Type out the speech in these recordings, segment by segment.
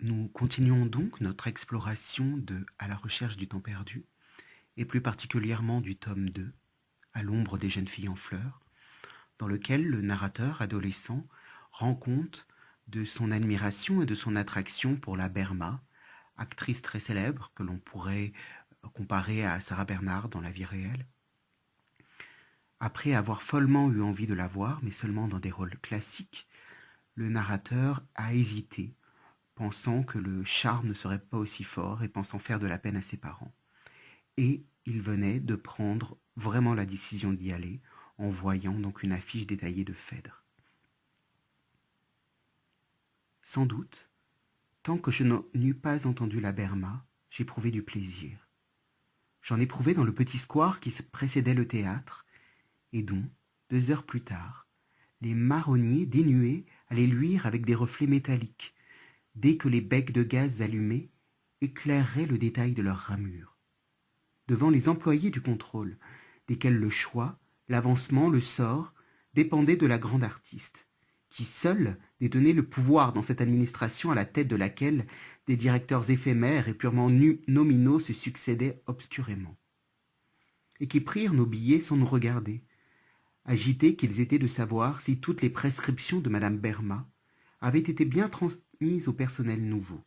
Nous continuons donc notre exploration de À la recherche du temps perdu, et plus particulièrement du tome 2, À l'ombre des jeunes filles en fleurs, dans lequel le narrateur adolescent rend compte de son admiration et de son attraction pour la Berma, actrice très célèbre que l'on pourrait comparer à Sarah Bernhardt dans la vie réelle. Après avoir follement eu envie de la voir, mais seulement dans des rôles classiques, le narrateur a hésité, pensant que le charme ne serait pas aussi fort et pensant faire de la peine à ses parents. Et il venait de prendre vraiment la décision d'y aller en voyant donc une affiche détaillée de Phèdre. Sans doute, tant que je n'eus pas entendu la Berma, j'éprouvais du plaisir. J'en éprouvais dans le petit square qui précédait le théâtre, et dont, 2 heures plus tard, les marronniers dénués allaient luire avec des reflets métalliques, dès que les becs de gaz allumés éclaireraient le détail de leurs ramures. Devant les employés du contrôle, desquels le choix, l'avancement, le sort dépendaient de la grande artiste, qui seule détenait le pouvoir dans cette administration à la tête de laquelle des directeurs éphémères et purement nominaux se succédaient obscurément, et qui prirent nos billets sans nous regarder, agités qu'ils étaient de savoir si toutes les prescriptions de madame Berma avaient été bien transmises au personnel nouveau.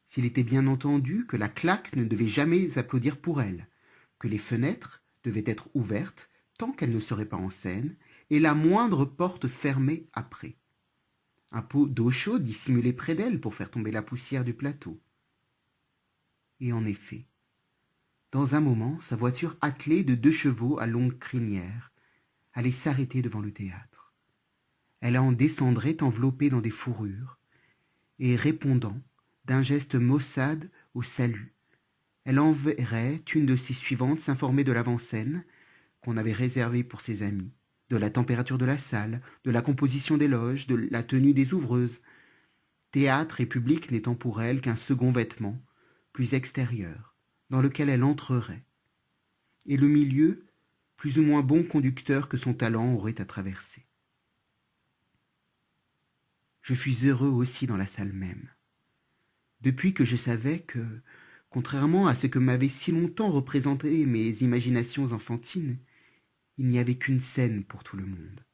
S'il était bien entendu que la claque ne devait jamais applaudir pour elle, que les fenêtres devaient être ouvertes tant qu'elle ne serait pas en scène, et la moindre porte fermée après. Un pot d'eau chaude dissimulé près d'elle pour faire tomber la poussière du plateau. Et en effet, dans un moment, sa voiture attelée de 2 chevaux à longue crinière allait s'arrêter devant le théâtre. Elle en descendrait enveloppée dans des fourrures, et répondant d'un geste maussade au salut, elle enverrait une de ses suivantes s'informer de l'avant-scène qu'on avait réservée pour ses amis, de la température de la salle, de la composition des loges, de la tenue des ouvreuses, théâtre et public n'étant pour elle qu'un second vêtement, plus extérieur, dans lequel elle entrerait, et le milieu, plus ou moins bon conducteur que son talent aurait à traverser. Je fus heureux aussi dans la salle même, depuis que je savais que, contrairement à ce que m'avaient si longtemps représenté mes imaginations enfantines, il n'y avait qu'une scène pour tout le monde.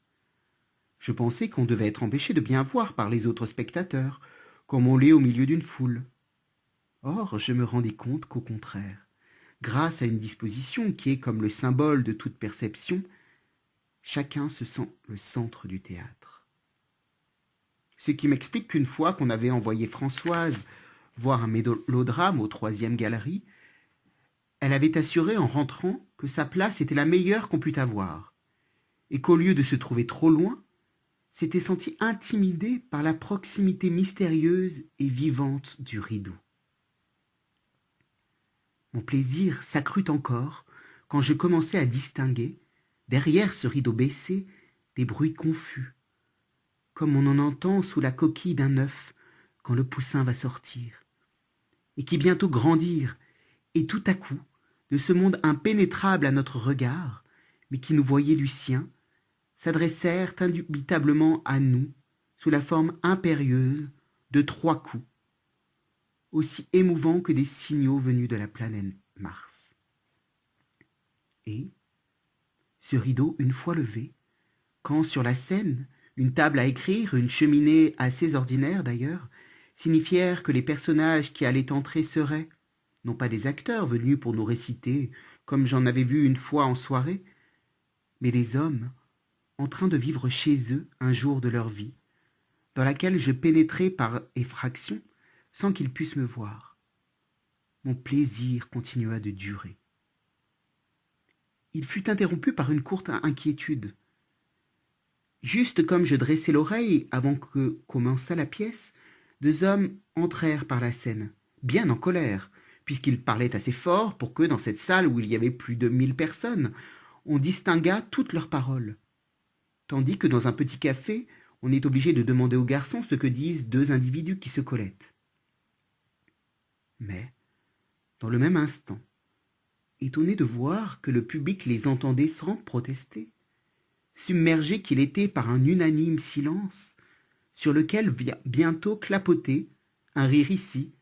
Je pensais qu'on devait être empêché de bien voir par les autres spectateurs, comme on l'est au milieu d'une foule. Or, je me rendis compte qu'au contraire, grâce à une disposition qui est comme le symbole de toute perception, chacun se sent le centre du théâtre. Ce qui m'explique qu'une fois qu'on avait envoyé Françoise voir un mélodrame au 3e galerie, elle avait assuré en rentrant que sa place était la meilleure qu'on pût avoir, et qu'au lieu de se trouver trop loin, s'était sentie intimidée par la proximité mystérieuse et vivante du rideau. Mon plaisir s'accrut encore quand je commençai à distinguer, derrière ce rideau baissé, des bruits confus, comme on en entend sous la coquille d'un œuf quand le poussin va sortir, et qui bientôt grandirent, et tout à coup, de ce monde impénétrable à notre regard, mais qui nous voyait du sien, s'adressèrent indubitablement à nous, sous la forme impérieuse de 3 coups, aussi émouvants que des signaux venus de la planète Mars. Et, ce rideau une fois levé, quand sur la scène, une table à écrire, une cheminée assez ordinaire d'ailleurs, signifièrent que les personnages qui allaient entrer seraient, non pas des acteurs venus pour nous réciter, comme j'en avais vu une fois en soirée, mais des hommes en train de vivre chez eux un jour de leur vie, dans laquelle je pénétrai par effraction sans qu'ils puissent me voir. Mon plaisir continua de durer. Il fut interrompu par une courte inquiétude. Juste comme je dressais l'oreille avant que commençât la pièce, 2 hommes entrèrent par la scène, bien en colère, puisqu'ils parlaient assez fort pour que, dans cette salle où il y avait plus de 1000 personnes, on distinguât toutes leurs paroles. Tandis que dans un petit café, on est obligé de demander aux garçons ce que disent 2 individus qui se collettent. Mais, dans le même instant, étonné de voir que le public les entendait sans protester, submergé qu'il était par un unanime silence, sur lequel vient bientôt clapoter un rire ici,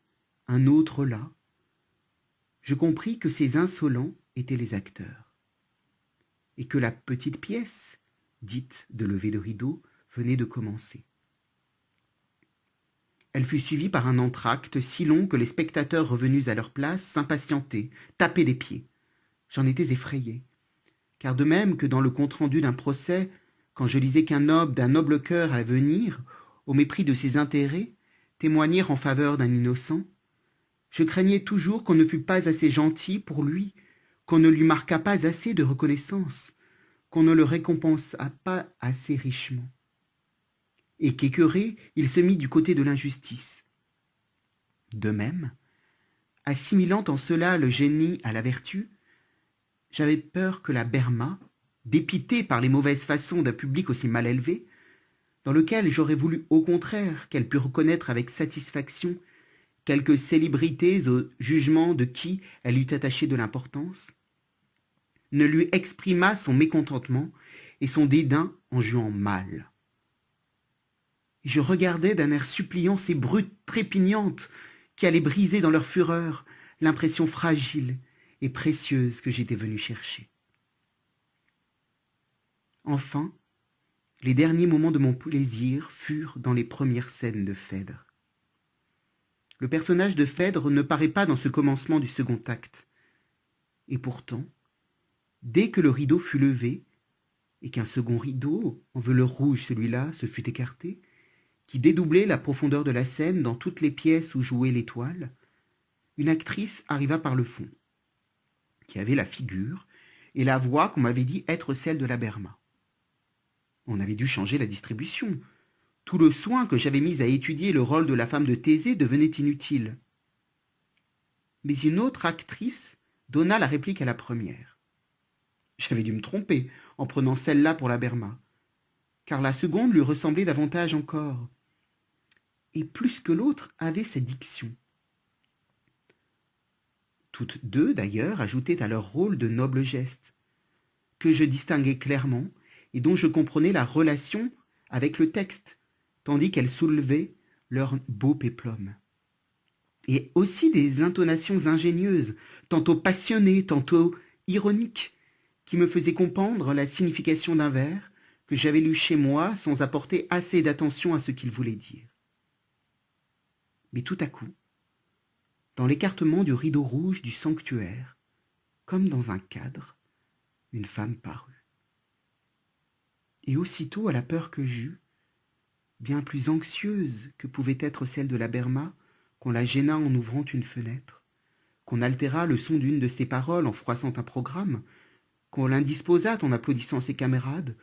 un autre là. Je compris que ces insolents étaient les acteurs, et que la petite pièce, dite de lever de rideau, venait de commencer. Elle fut suivie par un entr'acte si long que les spectateurs revenus à leur place s'impatientaient, tapaient des pieds. J'en étais effrayé, car de même que dans le compte-rendu d'un procès, quand je lisais qu'un noble d'un noble cœur allait venir, au mépris de ses intérêts, témoigner en faveur d'un innocent, je craignais toujours qu'on ne fût pas assez gentil pour lui, qu'on ne lui marquât pas assez de reconnaissance, qu'on ne le récompensât pas assez richement. Et qu'écœuré, il se mit du côté de l'injustice. De même, assimilant en cela le génie à la vertu, j'avais peur que la Berma, dépitée par les mauvaises façons d'un public aussi mal élevé, dans lequel j'aurais voulu au contraire qu'elle pût reconnaître avec satisfaction quelques célébrités au jugement de qui elle eût attaché de l'importance, ne lui exprimât son mécontentement et son dédain en jouant mal. Je regardais d'un air suppliant ces brutes trépignantes qui allaient briser dans leur fureur l'impression fragile et précieuse que j'étais venu chercher. Enfin, les derniers moments de mon plaisir furent dans les premières scènes de Phèdre. Le personnage de Phèdre ne paraît pas dans ce commencement du second acte. Et pourtant, dès que le rideau fut levé, et qu'un second rideau, en velours rouge celui-là, se fut écarté, qui dédoublait la profondeur de la scène dans toutes les pièces où jouait l'étoile, une actrice arriva par le fond, qui avait la figure et la voix qu'on m'avait dit être celle de la Berma. On avait dû changer la distribution. Tout le soin que j'avais mis à étudier le rôle de la femme de Thésée devenait inutile. Mais une autre actrice donna la réplique à la première. J'avais dû me tromper en prenant celle-là pour la Berma, car la seconde lui ressemblait davantage encore, et plus que l'autre avait sa diction. Toutes deux, d'ailleurs, ajoutaient à leur rôle de nobles gestes, que je distinguais clairement et dont je comprenais la relation avec le texte, tandis qu'elles soulevaient leur beau péplum. Et aussi des intonations ingénieuses, tantôt passionnées, tantôt ironiques, qui me faisaient comprendre la signification d'un vers que j'avais lu chez moi sans apporter assez d'attention à ce qu'il voulait dire. Mais tout à coup, dans l'écartement du rideau rouge du sanctuaire, comme dans un cadre, une femme parut. Et aussitôt, à la peur que j'eus, bien plus anxieuse que pouvait être celle de la Berma, qu'on la gêna en ouvrant une fenêtre, qu'on altéra le son d'une de ses paroles en froissant un programme, qu'on l'indisposât en applaudissant ses camarades,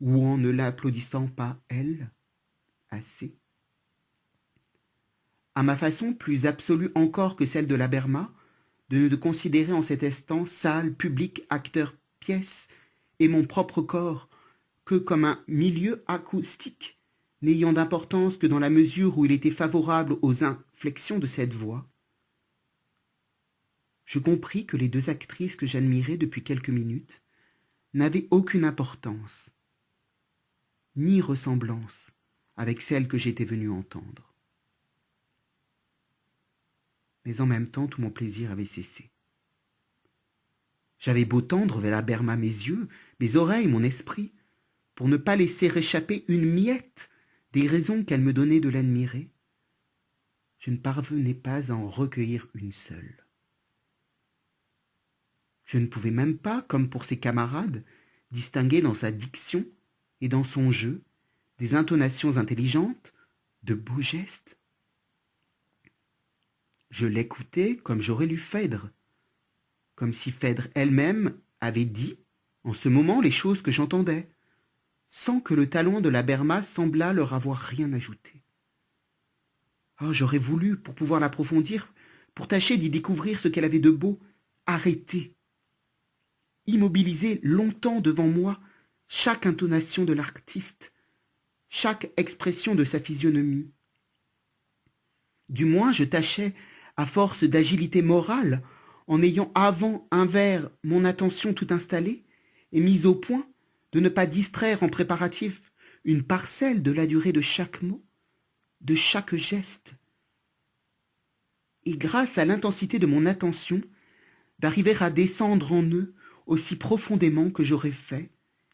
ou en ne l'applaudissant pas elle, assez. À ma façon plus absolue encore que celle de la Berma, de ne considérer en cet instant salle, public, acteur, pièce, et mon propre corps, que comme un milieu acoustique, n'ayant d'importance que dans la mesure où il était favorable aux inflexions de cette voix, je compris que les deux actrices que j'admirais depuis quelques minutes n'avaient aucune importance, ni ressemblance avec celle que j'étais venu entendre. Mais en même temps, tout mon plaisir avait cessé. J'avais beau tendre vers la Berma mes yeux, mes oreilles, mon esprit, pour ne pas laisser échapper une miette des raisons qu'elle me donnait de l'admirer, je ne parvenais pas à en recueillir une seule. Je ne pouvais même pas, comme pour ses camarades, distinguer dans sa diction et dans son jeu des intonations intelligentes, de beaux gestes. Je l'écoutais comme j'aurais lu Phèdre, comme si Phèdre elle-même avait dit en ce moment les choses que j'entendais, sans que le talent de la Berma semblât leur avoir rien ajouté. Oh, j'aurais voulu, pour pouvoir l'approfondir, pour tâcher d'y découvrir ce qu'elle avait de beau, arrêter, immobiliser longtemps devant moi chaque intonation de l'artiste, chaque expression de sa physionomie. Du moins, je tâchais, à force d'agilité morale, en ayant avant un vers mon attention tout installée et mise au point, de ne pas distraire en préparatif une parcelle de la durée de chaque mot, de chaque geste. Et grâce à l'intensité de mon attention, d'arriver à descendre en eux aussi profondément que j'aurais fait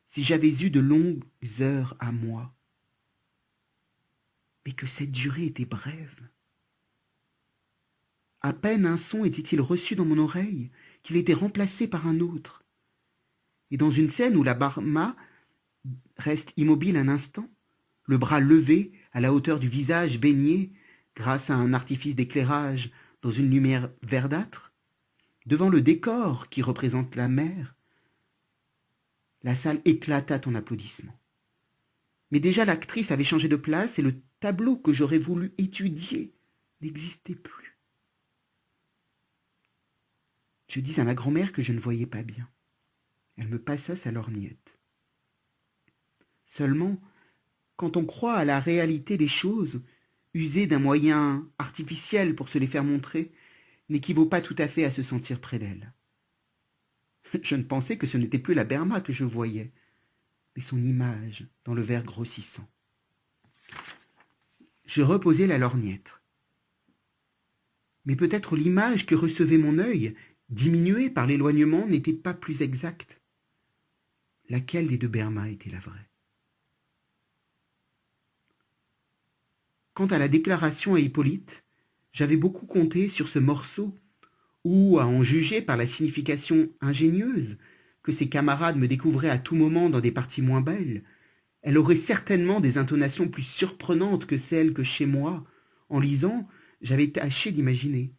si j'avais eu de longues heures à moi. Mais que cette durée était brève. À peine un son était-il reçu dans mon oreille qu'il était remplacé par un autre. Et dans une scène où la Barma reste immobile un instant, le bras levé à la hauteur du visage baigné, grâce à un artifice d'éclairage dans une lumière verdâtre, devant le décor qui représente la mer, la salle éclata en applaudissements. Mais déjà l'actrice avait changé de place et le tableau que j'aurais voulu étudier n'existait plus. Je dis à ma grand-mère que je ne voyais pas bien. Elle me passa sa lorgnette. Seulement, quand on croit à la réalité des choses, user d'un moyen artificiel pour se les faire montrer n'équivaut pas tout à fait à se sentir près d'elle. Je ne pensais que ce n'était plus la Berma que je voyais, mais son image dans le verre grossissant. Je reposai la lorgnette. Mais peut-être l'image que recevait mon œil, diminuée par l'éloignement, n'était pas plus exacte. Laquelle des deux Berma était la vraie? Quant à la déclaration à Hippolyte, j'avais beaucoup compté sur ce morceau où, à en juger par la signification ingénieuse que ses camarades me découvraient à tout moment dans des parties moins belles, elle aurait certainement des intonations plus surprenantes que celles que chez moi, en lisant, j'avais tâché d'imaginer.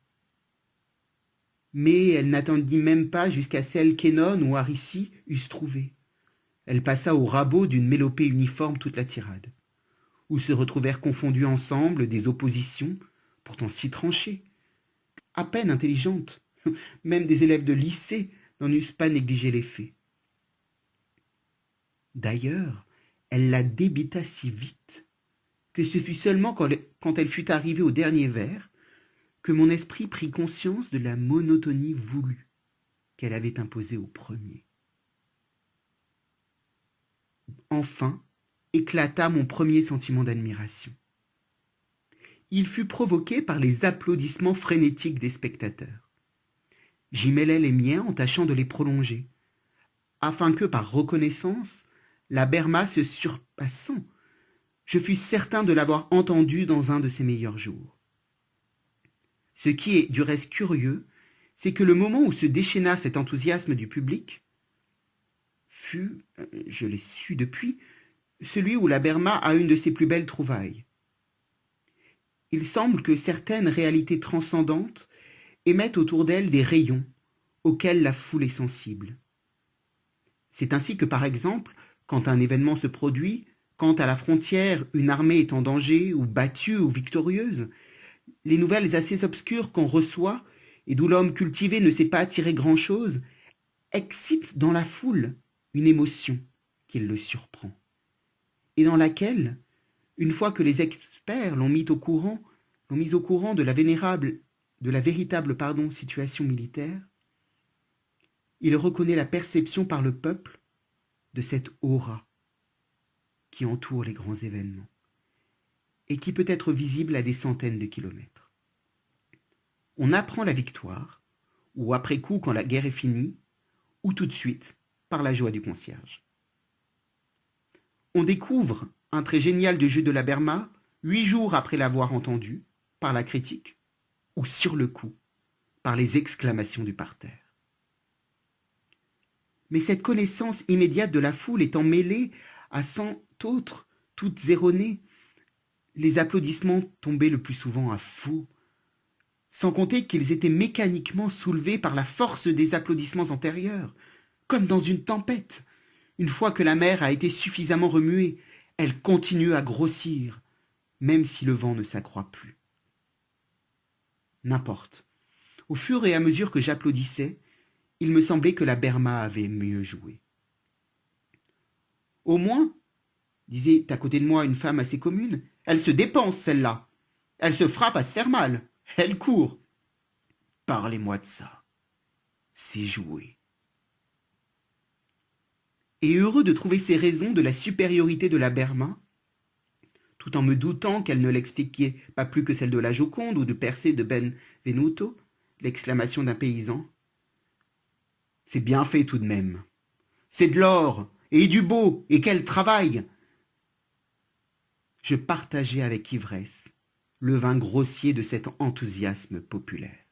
Mais elle n'attendit même pas jusqu'à celles qu'Hénon ou Aricie eussent trouvées. Elle passa au rabot d'une mélopée uniforme toute la tirade, où se retrouvèrent confondues ensemble des oppositions, pourtant si tranchées, à peine intelligentes, même des élèves de lycée n'en eussent pas négligé l'effet. D'ailleurs, elle la débita si vite que ce fut seulement quand elle fut arrivée au dernier vers que mon esprit prit conscience de la monotonie voulue qu'elle avait imposée au premier. Enfin, éclata mon premier sentiment d'admiration. Il fut provoqué par les applaudissements frénétiques des spectateurs. J'y mêlai les miens en tâchant de les prolonger, afin que, par reconnaissance, la Berma se surpassant, je fus certain de l'avoir entendue dans un de ses meilleurs jours. Ce qui est du reste curieux, c'est que le moment où se déchaîna cet enthousiasme du public fut, je l'ai su depuis, celui où la Berma a une de ses plus belles trouvailles. Il semble que certaines réalités transcendantes émettent autour d'elles des rayons auxquels la foule est sensible. C'est ainsi que, par exemple, quand un événement se produit, quand à la frontière une armée est en danger, ou battue, ou victorieuse, les nouvelles assez obscures qu'on reçoit, et d'où l'homme cultivé ne sait pas tirer grand-chose, excitent dans la foule une émotion qui le surprend, et dans laquelle, une fois que les experts l'ont mis au courant de la véritable situation militaire, il reconnaît la perception par le peuple de cette aura qui entoure les grands événements et qui peut être visible à des centaines de kilomètres. On apprend la victoire, ou après coup quand la guerre est finie, ou tout de suite par la joie du concierge. On découvre un trait génial du jeu de la Berma 8 jours après l'avoir entendu, par la critique, ou sur le coup, par les exclamations du parterre. Mais cette connaissance immédiate de la foule étant mêlée à 100 autres, toutes erronées, les applaudissements tombaient le plus souvent à faux, sans compter qu'ils étaient mécaniquement soulevés par la force des applaudissements antérieurs, comme dans une tempête. Une fois que la mer a été suffisamment remuée, elle continue à grossir, même si le vent ne s'accroît plus. N'importe. Au fur et à mesure que j'applaudissais, il me semblait que la Berma avait mieux joué. Au moins, disait à côté de moi une femme assez commune, elle se dépense, celle-là. Elle se frappe à se faire mal. Elle court. Parlez-moi de ça. C'est joué. Et heureux de trouver ces raisons de la supériorité de la Berma, tout en me doutant qu'elle ne l'expliquait pas plus que celle de la Joconde ou de Persée de Benvenuto, l'exclamation d'un paysan. C'est bien fait tout de même. C'est de l'or, et du beau, et quel travail! Je partageais avec ivresse le vin grossier de cet enthousiasme populaire.